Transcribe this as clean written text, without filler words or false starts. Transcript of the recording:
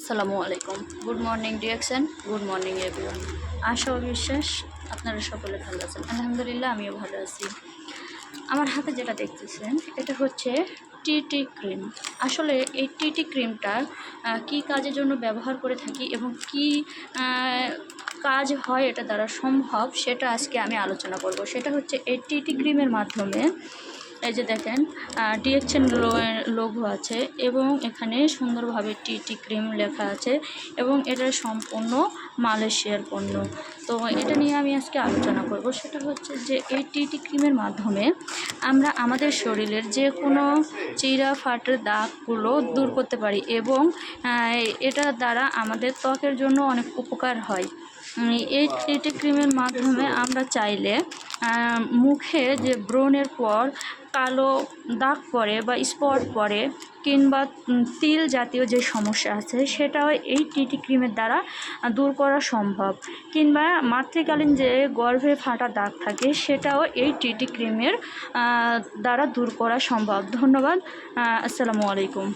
আসসালামু আলাইকুম। Good morning direction, good morning everyone. আশা ও বিশ্বাস আপনারা সকলে ভালো আছেন। আলহামদুলিল্লাহ আমিও ভালো আছি। আমার হাতে যেটা দেখতেছেন এটা হচ্ছে টিটি ক্রিম। আসলে এই টিটি ক্রিমটা কী কাজের জন্য ব্যবহার করে থাকি এবং কি কাজ হয় এটা দ্বারা সম্ভব সেটা আজকে আমি আলোচনা করব। সেটা হচ্ছে এই টিটি ক্রিমের মাধ্যমে এই যে দেখেন ডিএকশন লোগো আছে এবং এখানে সুন্দরভাবে টিটি ক্রিম লেখা আছে এবং এটা সম্পূর্ণ মালয়েশিয়ার পণ্য। তো এটা নিয়ে আমি আজকে আলোচনা করব। সেটা হচ্ছে যে এই টিটি ক্রিমের মাধ্যমে আমরা আমাদের শরীরের যে কোনো চিরা ফাটের দাগগুলো দূর করতে পারি এবং এটা দ্বারা আমাদের ত্বকের জন্য অনেক উপকার হয়। এই টিটি ক্রিমের মাধ্যমে আমরা চাইলে মুখে যে ব্রণের পর কালো দাগ পড়ে বা স্পট পড়ে কিংবা তিল জাতীয় যে সমস্যা আছে সেটাও এই টিটি ক্রিমের দ্বারা দূর করা সম্ভব, কিংবা মাতৃকালীন যে গর্ভে ফাটা দাগ থাকে সেটাও এই টিটি ক্রিমের দ্বারা দূর করা সম্ভব। ধন্যবাদ। আসসালামু আলাইকুম।